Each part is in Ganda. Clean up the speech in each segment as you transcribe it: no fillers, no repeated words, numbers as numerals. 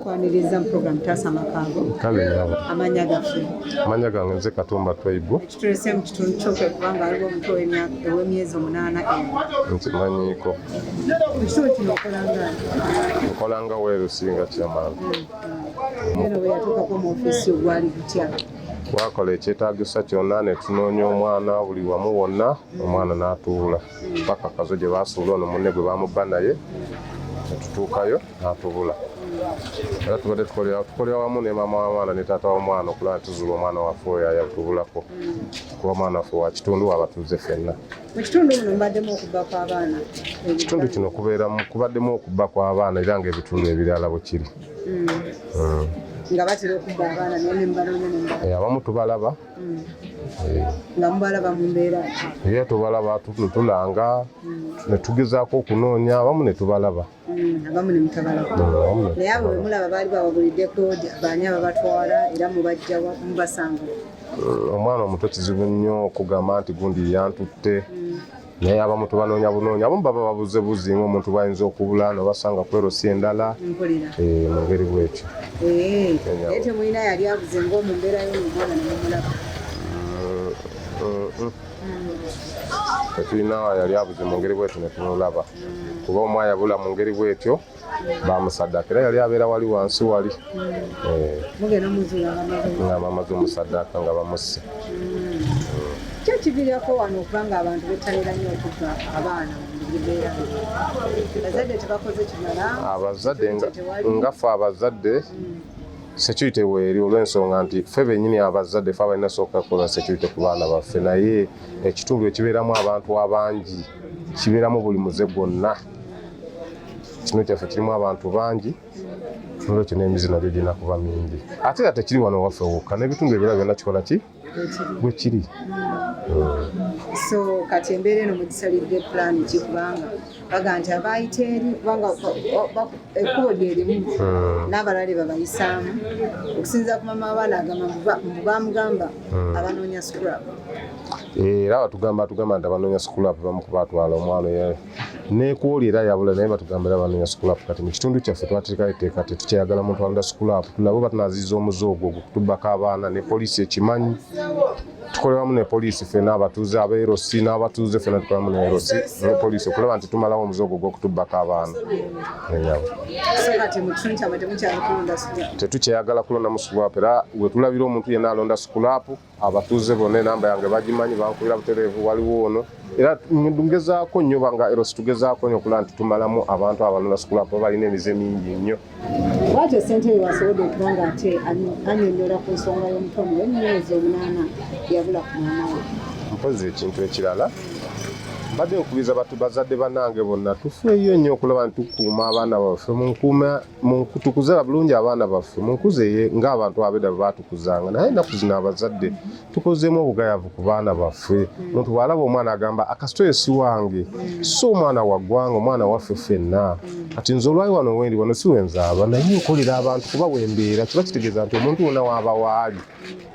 bakwaniriza mu program Taasa Makaago. Kale nyabo. Amanya gaffe. Amanya gange nze Katumba Twaibu. Ekitulese mu kitundu kyokwe kubanga aliwo omuto ow'emyezi 8 Nkimanyiiko. Ekitundu kino okolanga? Nkolanga weerusinga kyamaani. Eno bwe yatuukako mu ofiisi ogwali gutya? Twakola ekyetaagisa kyonna ne tunoonya omwana buli wamu wonna omwana n'atuula paka kazo gye baasuula ono munne gwe bamubba naye ne tutuukayo n'atubula. Era tubadde tukolera wamu ne maama w'omwana ne taata w'omwana okulaba nti tuzuula omwana waffe oyo yatubulako kuba omwana waffe wa kitundu wabatuuze ffenna. Mu kitundu muno mubaddemu okubba kw'abaana? Ekitundu kino kubaddemu okubba kw'abaana era ng'ebitundu ebirala bwe kiri. Nga batera okubba abaana naye ne mubanoonya ne mubalaba? Abamu tubalaba. Nga mubalaba mu mbeera ki? Ye tubalaba tulanga ne tugezaako okunoonya abamu ne tubalaba. Abamu ne mutabalaba. Naye abo bwe mulaba baali bababuliddeko baani ababatwala era mubajjawa mubasanga? Omwana omuto kizibu nnyo okugamba nti gundi yantutte. Naye abamu tubanoonya bunoonya abamu baba babuze buzi ng'omuntu bwayinza okubula n'obasanga ku erosi endala. Mu ngeri bw'ekyo. Naye temulina yali abuze ng'omu mbeera y'omwana ne mumulaba? Tetulina yali abuze mu ngeri bw'etyo ne tumulaba. Kuba omu ayabula mu ngeri bw'etyo bamusaddaka era yali abeera wali wansi wali. Mugenda muzuula nga bamaze omusaddaka nga bamusse. Ki ekiviirako wano okuba ng'abantu bettanira nnyo okubba abaana mu bibeera? Abazadde tebakoze kimala? Abazadde nga ffe abazadde security weeri olw'ensonga nti ffe bennyini abazadde ffe abalina sooka kukola security ku baana baffe naye ekitundu ekibeeramu abantu abangi kibeeramu buli muze gwonna. Kino kyaffe kirimu abantu bangi olwekyo n'emizi nabyo girina kuba mingi. Ate era tekiri wano waffe wokka n'ebitundu ebirala byonna kikola ki? Bwe kiri. So kati embeera eno mugisalidde pulaani ki kubanga baga nti abayita eri kubanga ekkubo lyerimu n'abalala babayisaamu okusinziira ku maama abaana agamba bamugamba abanoonya scrap. Era batugamba nti abanoonya scrap bamu kubatwala omwana oyo nekwoli era yabula naye batugamba era abanoonya scrap. Kati mu kitundu kyaffe twateekayo etteeka tetukyayagala muntu alonda scrap tulabo batunaziza omuze ogwo okutubbako abaana ne poliisi ekimanyi. Tukolera wamu ne poliisi ffenna abatuuze abeerosi n'abatuuze ffenna tukolera wamu ne poliisi okulaba nti tumalawo omuze ogwo gw'okutubbako abaana. Tetukyayagala kulonda mu scrap era we tulabira omuntu yenna alonda scrap abatuuze bonna enamba yange bagimanyi bankubira butereevu waliwo ono era ngezaako nnyo banga erosi tugezaako nnyo okulaba nti tumalamu abantu abalonda scrap balina emize mingi nnyo. Bw'atyo ssentebe wasobodde okuba ng'ate annyonnyola ku nsonga y'omutono w'emyezi 8 yabula ku maama we. Mpozi ekintu ekirala mbadde nkubiriza bazadde bannange bonna tufeeyo nnyo okulaba nti tukuuma abaana baffe tukuze bulungi abaana baffe munkuze ng'abantu ab'edda bwe baatukuzanga naye ennaku zino abazadde tukozeemu obugayavu ku baana baffe. Omuntu bw'alaba omwana agamba akasitoyo si wange so omwana waggwanga omwana waffe ffenna kati nze olwali wano wendi wano si wenzaaba naye nkolera abantu kuba wembeera kiba kitegeeza nti omuntu wonna waaba waali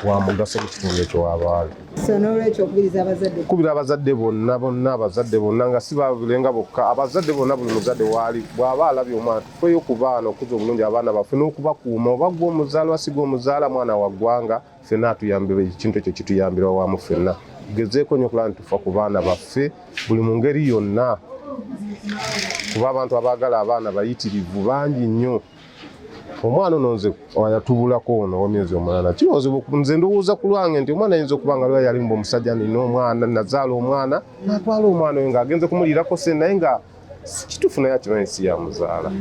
wa mugaso mu kitundu ekyo waaba waali. So n'olwekyo okubiriza abazadde? Kubira abazadde bonna abazadde bonna nga si babulenga bokka abazadde bonna buli muzadde waali bw'aba alabye omwana tufeeyo ku baana okuza obulungi abaana baffe n'okubakuuma oba gwe omuzaala wasiga omuzaala mwana wa ggwanga ffenna atuyambira ekintu ekyo kituyambira wamu ffenna. Tugezeeko nnyo okulaba nti tufa ku baana baffe buli mu ngeri yonna kuba abantu abaagala abaana bayitirivu bangi nnyo. Omwana ono nze yatubulako ono w'emyezi 8 kirozibu nze ndowooza ku lwange nti omwana ayinza okuba nga lwa yali mbu omusajja nina omwana nazaala omwana n'atwala omwana oyo ng'agenze kumuliirako se naye nga kituufu naye akimanyi si yamuzaala.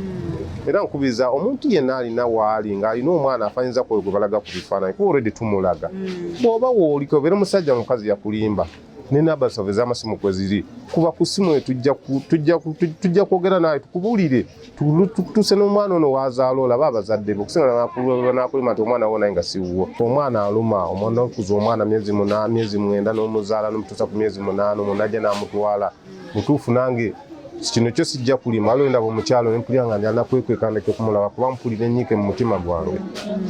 Era nkubiriza omuntu yenna alina waali ng'alina omwana afanyiriza ku gwe balaga ku bifaananyi kuba already tumulaga. Bw'oba w'oliko obeera omusajja mukazi yakulimba nena basaveza amasimu kwe ziri kuba ku simu tujja kwogera naye tukubulire tuse n'omwana ono wazaala olaba abazadde be okusinga nakulima nti omwana wo naye nga siwwo. Omwana aluma omwana okuza omwana myezi 9 n'omuzaala n'omutuusa ku myezi 8 omunajja n'amutwala mutuufu nange kino kyo sijja kulima alwo ndaba omukyalo nempulira nga njala nakwekwekandeke kumulaba kuba mpulira ennyike mu mutima gwange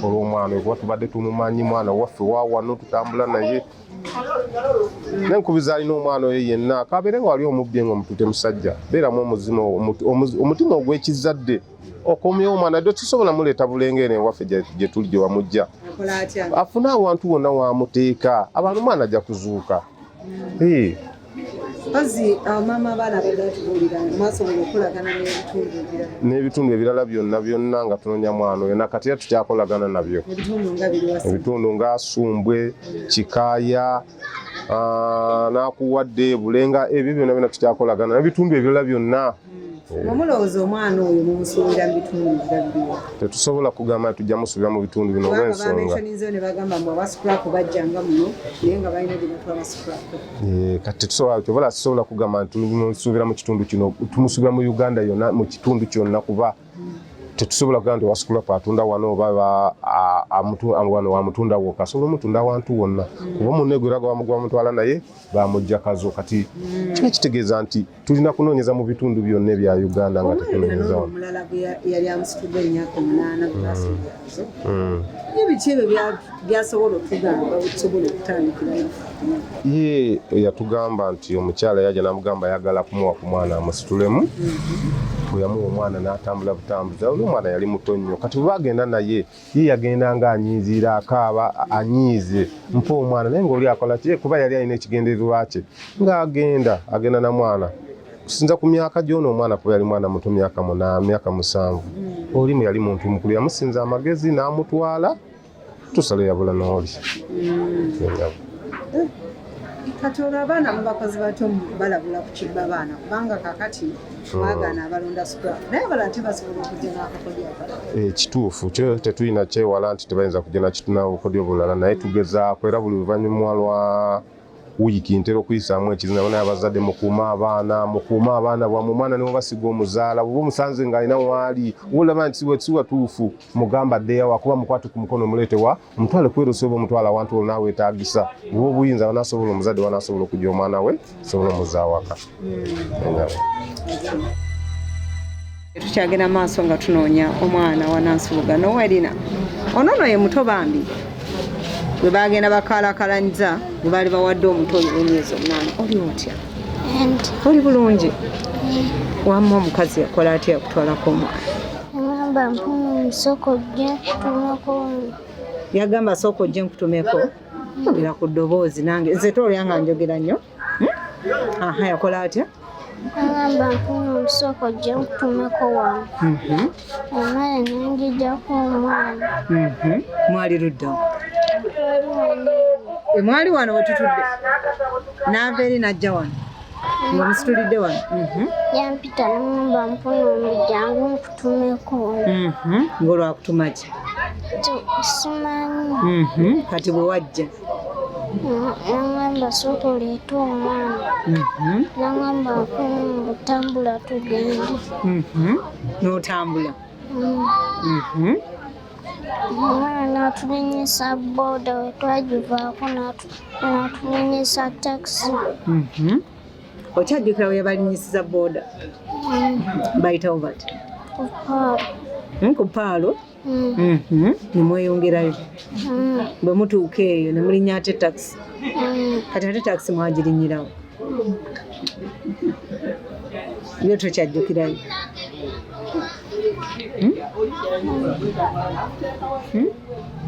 olw'omwana oyo kuba tubadde tumumanyi mwana waffe waawano tutambula naye nenkubiza alina omwana oyo yenna kabeere nga wali omubbye nga omutute musajja beeramu omuzima omutima ogw'ekizadde okomyewo omwana dde tusobola muleeta bulengere waffe gye tuli gye wamujja afune awantu wonna wamuteeka abantu mwana ajja kuzuuka Bazi mama abaana bagatubuulira mwasobola okukolagana n'ebitundu ebirala byonna nga tunoonya mwana oyo nakati era tukyakolagana nabyo ebitundu nga Asumbwe Kikaaya n'akuwadde Bulenga ebyo byonna tukyakolagana n'ebitundu ebirala byonna. Omulowooza omwana oyo mumusuubira mu bitundu ebirala tetusobola kugamba tujja musuubira mu bitundu bino olw'ensonga ne bagamba mbu abascrap bajjanga muno naye nga balina gye batwala scrap. Kati sisobola kugamba nti tumusuubira mu kitundu kino tumusuubira mu Uganda yonna mu kitundu kyonna kuba tetusobola kugamba nti wascrap atunda wano oba wano wamutunda wokka asobola omutunda awantu wonna kuba omunne gwe raga bamutwala naye bamujja kazo kati kino kitegeeza nti tulina kunoonyeza mu bitundu byonna ebya Uganda nga tukunoonyeza wano. Omulala yali amusitudde emyaka 8 kulasibyazo ebiki ebyo byasobola okugamba busobola okutandikirayo ye yatugamba nti omukyala yajja n'amugamba ayagala kumuwa ku mwana amusitulemu bwe yamuwa omwana n'atambula butambuza oli omwana yali muto nnyo kati bwe bagenda naye ye yagenda nga anyiiziira akaaba anyiize mpa omwana naye ngaoli akola ki kuba yali alina ekigendererwa kye ng'agenda na mwana kusinza ku myaka gy'ono omwana kuba yali mwana muto myaka 7 oli yali muntu mukulu yamusinza amagezi n'amutwala tusale yabula n'oli kati olwo abaana mubakozi bato balabula ku kibba baana kubanga kakati baagana abalonda scrap naye abalala tebasobola okujja n'akakodyo akalala. Kituufu kyo tetulina kyewala nti tebayinza kujja nakituna obukodyo obulala naye tugezaako era buli luvannyuma lwa wiiki ntera okuyisaamu ekizinga naye abazadde mukuuma abaana bwammwe omwana ne basiga omuzaala bw'oba omusanze ng'alina waali olaba nti si watuufu mugamba addeyo wakuba mukwate ku mukono omuleetewa omutwale kwerosa oba omutwala awantu olwo naaweetaagisa bw'oba obuyinza banaasobola omuzadde wanaasobola okujja omwana we sobola omuzaawaka. Tukyagenda maaso nga tunoonya omwana wa Nansibuga Noelina ono ye muto bambi bwe bagenda bakaalakalanyiza bwe baali bawadde omuto w'emyezi 8 oli otya oli bulungi wamma omukazi yakola atya yakutwalako omwana yagamba sooka ojje nkutumeko era ku ddoboozi nange nze tolyanga njogera nnyo yakola atya agamba mpuna omusooka ojje nkutumeko wano omwana nenjijjako omwana mwali ludda mwali wano wetutudde naava eri najja wano nga musitulidde wano yampita namamba mpuna omujjangu nkutumeko ng'olwakutuma ki simanyi kati bwe wajja nangamba sooka oleete omwana nangamba mpuna otambula tugende n'otambula omwana n'atulinyisa booda wetwagivaako n'atulinyisa takisi. Okyajjukira we yabalinyisiza booda bayitawo bati ku paalo ne mweyongerayo bwe mutuuka eyo ne mulinnya ate takisi kati ate takisi mwagirinyirawo yo tokyajjukirayo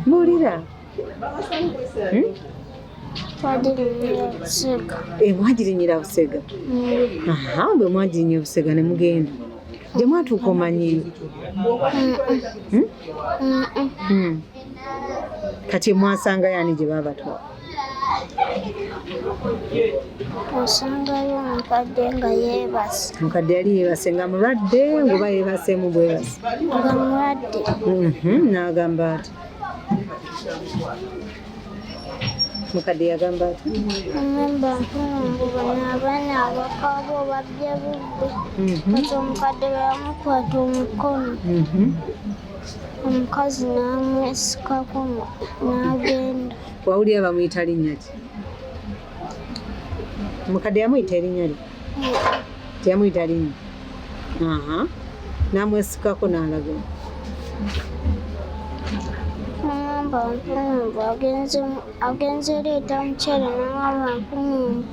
Mulira mwagirinyira Busega bwe mwagirinyira Busega ne mugenda gye mwatuuka omanyiyo kati mwasanga yani gye babatwala osangayo omukadde nga yeebase omukadde yali yeebase nga mulwadde ngoba yeebaseemu bwebase nga mulwadde n'agamba ati mukadde yagamba ati omwemba nkunongubona abaana abakaabo babye bubbe kati omukadde bwe yamukwata omukono omukazi n'amwesikako n'agenda. wawulira bamuyita linnya ki omukadde yamuyita erinnya lye teyamuyita linnya Namwesikako n'alaga. Nangamba mpunumbu agenze leeta muceere nangamba mpunumbu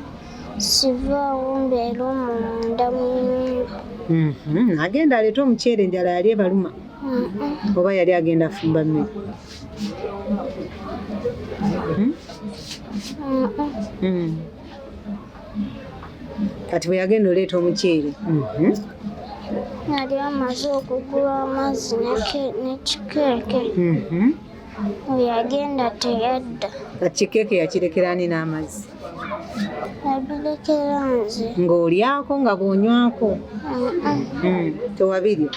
sivaawo mbeera omunda mu nnyumba. Agenda aleeta omuceere enjala yali ebaluma oba yali agenda afumba mmere? Kati bwe yagenda oleeta omuceere yali amaze okugula amazzi n'ekikeeke we yagenda teyadda. Kati kikeeke yakirekera ani n'amazzi? Yabirekera nze. Ng'olyako nga bw'onywako? Tewabirya?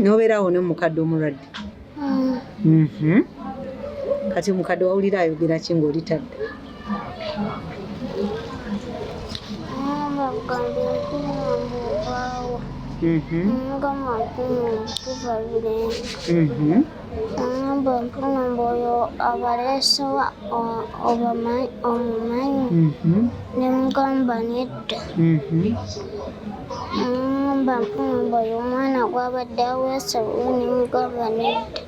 N'obeerawo n'omukadde omulwadde? Kati omukadde wawulira ayogera ki ng'oli tadda? Bagambye mpunumbu ovaawo. Ngamba mpunumbu tuva Birenge. Ngamba mpunumbu oyo abaleesewa omumanyi? Ne mugamba nedda. Ngamba mpunumbu oyo omwana gw'abadde aweesewo ne mugamba nedda.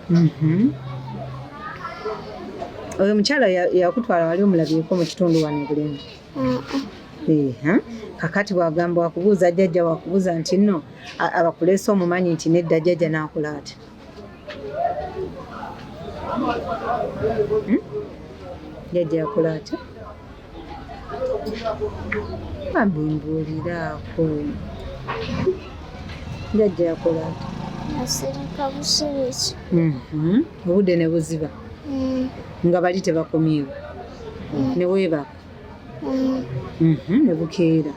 Oyo mukyala yakutwala wali omulabyeko mu kitundu wano e Bulenga? Kakati bwagamba wakubuuza jjajja wakubuuza nti nno abakuleese omumanyi nti nedda jjajja n'akola ati? Jjajja yakola ati? Bambimbuuliraako. Jjajja yakola ati? Yasirika busirisi. Obudde ne buziba nga bali tebakomyewo ne weebaka ne bukeera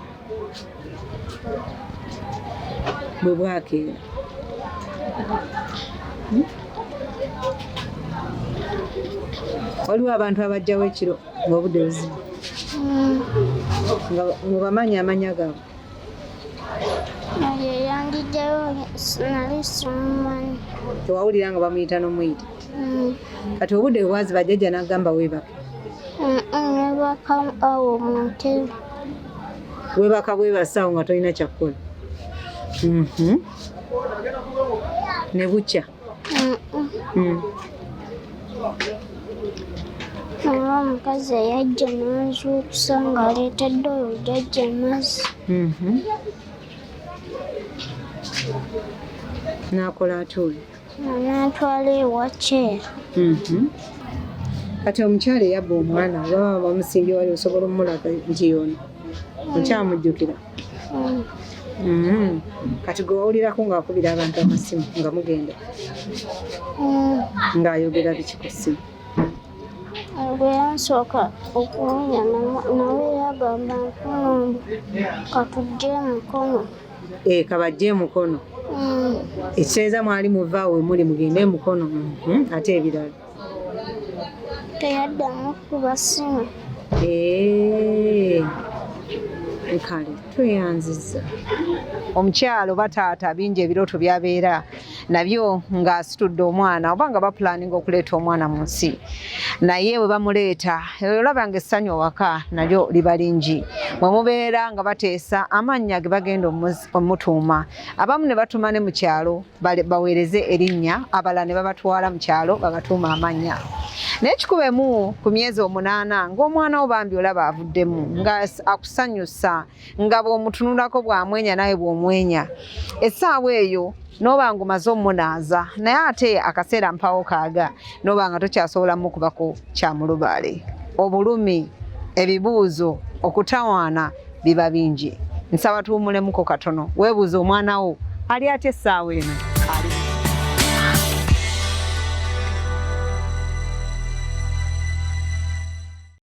bwe bwakeera. Waliwo abantu abajjawo ekiro ng'obudde buziba nga bamanyi amanya gaabwe? Oyo yandijjayo nali simumanyi. Tewawulira nga bamuyita n'omuyita? Kati obudde bwe bwaziba jjajja n'agamba weebaka? Nebaka awo mu ntebe. Weebaka bwebasaawo nga tolina kyakukola? Ne bukya? Oba omukazi eyajja n'azuukusa ng'aleetedde oyo jjajja amazzi. N'akola ate oyo? N'atwala ewa Kyera. Kati omukyala eyabba omwana oba bamusimbye wali osobola omulaga nti yono okyamujjukira? Kati gwe wawulirako ng'akubira abantu amasimu nga mugenda ng'ayogera biki ku ssimu? Bwe yansooka okuwunya nawe yagamba mpunumbu katujje mukono. Kabajje mukono. Ekitegeeza mwali muvaawo muli mugende mukono. Ate ebirala? Teyaddamu kuba ssimu. Kale tweyanziza. Omukyalo bataata bingi ebirooto byabeera nabyo ng'asitudde omwana oba nga bapulaninga okuleeta omwana mu nsi, naye bwe bamuleeta olaba ng'essanyu awaka nalyo liba lingi. Bwe mubeera nga bateesa amannya ge bagenda omutuuma, abamu ne batuma ne mu kyalo baweereze erinnya, abalala ne babatwala mu kyalo babatuuma amannya. Naye kikubemu ku myezi 8 ng'omwana wo bambi olaba avuddemu nga akusanyusa nga bw'omutunulako bw'amwenya nawe bw'omwenya, essaawa eyo n'oba nga omaze omunaaza, naye ate akaseera mpawo kaaga n'oba nga tokyasobola mukubako kyamulubaale. Obulumi, ebibuuzo, okutawaana biba bingi. Nsaba tuwumulemuko katono weebuuze omwana wo ali ate essaawa eno ali